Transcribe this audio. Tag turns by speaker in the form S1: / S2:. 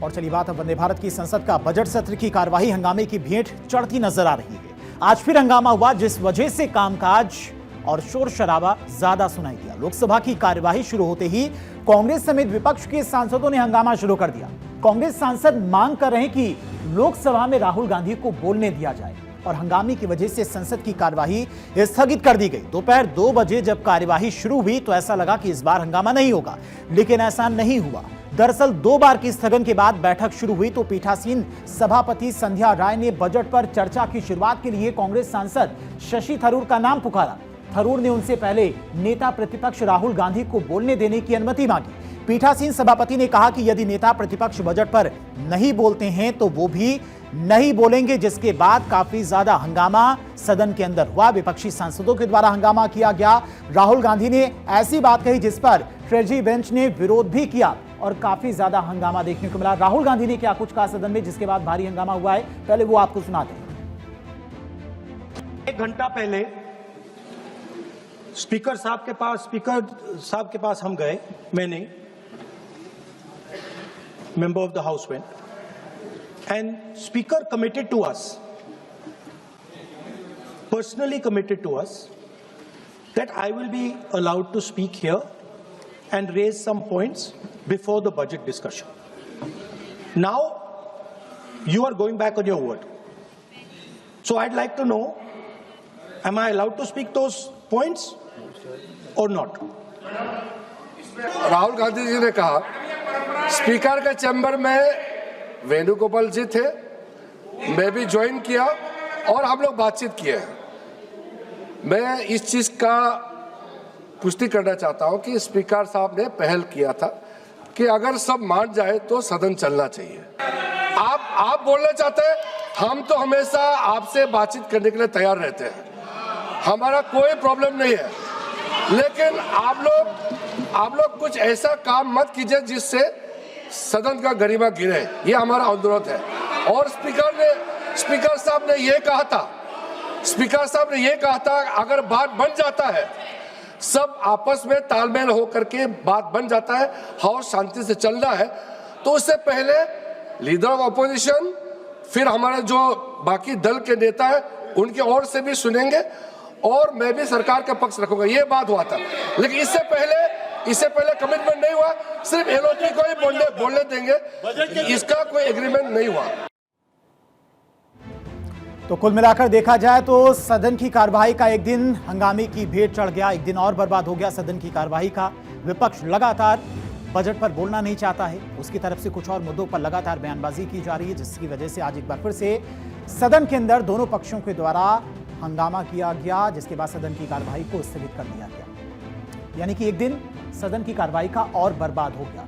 S1: और चलिए बात अब वंदे भारत की संसद का बजट सत्र की कार्यवाही हंगामे की भेंट चढ़ती नजर आ रही है। आज फिर हंगामा हुआ, जिस वजह से कामकाज और शोर शराबा ज्यादा सुनाई दिया। लोकसभा की कार्यवाही शुरू होते ही कांग्रेस समेत विपक्ष के सांसदों ने हंगामा शुरू कर दिया। कांग्रेस सांसद मांग कर रहे हैं कि लोकसभा में राहुल गांधी को बोलने दिया जाए और हंगामे की वजह से संसद की कार्यवाही स्थगित कर दी गई। दोपहर 2 बजे जब कार्यवाही शुरू हुई तो ऐसा लगा कि इस बार हंगामा नहीं होगा, लेकिन ऐसा नहीं हुआ। दरअसल 2 बार की स्थगन के बाद बैठक शुरू हुई तो पीठासीन सभापति संध्या राय ने बजट पर चर्चा की शुरुआत के लिए कांग्रेस सांसद शशि थरूर का नाम पुकारा। थरूर ने उनसे पहले नेता प्रतिपक्ष राहुल गांधी को बोलने देने की अनुमति मांगी। पीठासीन सभापति ने कहा कि यदि नेता प्रतिपक्ष बजट पर नहीं बोलते हैं तो वो भी नहीं बोलेंगे, जिसके बाद काफी ज्यादा हंगामा सदन के अंदर हुआ। विपक्षी सांसदों के द्वारा हंगामा किया गया। राहुल गांधी ने ऐसी बात कही जिस पर ट्रेजरी बेंच ने विरोध भी किया और काफी ज्यादा हंगामा देखने को मिला। राहुल गांधी ने क्या कुछ कहा सदन में, जिसके बाद भारी हंगामा हुआ है, पहले वो आपको सुनाते हैं।
S2: 1 घंटा पहले स्पीकर साहब के पास हम गए, मैंने member of the house went, and speaker committed to us, personally committed to us, that I will be allowed to speak here and raise some points before the budget discussion. Now you are going back on your word, so I'd like to know, am I allowed to speak those points or not?
S3: Rahul Gandhi ji ने कहा speaker के chamber में वेणुगोपाल जी थे, मैं भी join किया और हम लोग बातचीत किए। मैं इस चीज का पुष्टि करना चाहता हूं कि स्पीकर साहब ने पहल किया था कि अगर सब मान जाए तो सदन चलना चाहिए। आप बोलना चाहते हैं, हम तो हमेशा आपसे बातचीत करने के लिए तैयार रहते हैं, हमारा कोई प्रॉब्लम नहीं है, लेकिन आप लोग कुछ ऐसा काम मत कीजिए जिससे सदन का गरिमा गिरे, ये हमारा अनुरोध है। और स्पीकर साहब ने ये कहा था अगर बात बन जाता है, सब आपस में तालमेल हो करके बात बन जाता है, हाउस शांति से चलना है, तो उससे पहले लीडर ऑफ अपोजिशन, फिर हमारे जो बाकी दल के नेता है उनकी ओर से भी सुनेंगे और मैं भी सरकार का पक्ष रखूंगा, ये बात हुआ था। लेकिन इससे पहले कमिटमेंट नहीं हुआ, सिर्फ एलओपी को ही बोलने देंगे, इसका कोई एग्रीमेंट नहीं हुआ।
S1: तो कुल मिलाकर देखा जाए तो सदन की कार्यवाही का एक दिन हंगामे की भेंट चढ़ गया, एक दिन और बर्बाद हो गया सदन की कार्यवाही का। विपक्ष लगातार बजट पर बोलना नहीं चाहता है, उसकी तरफ से कुछ और मुद्दों पर लगातार बयानबाजी की जा रही है, जिसकी वजह से आज एक बार फिर से सदन के अंदर दोनों पक्षों के द्वारा हंगामा किया गया, जिसके बाद सदन की कार्यवाही को स्थगित कर दिया गया। यानी कि एक दिन सदन की कार्यवाही का और बर्बाद हो गया।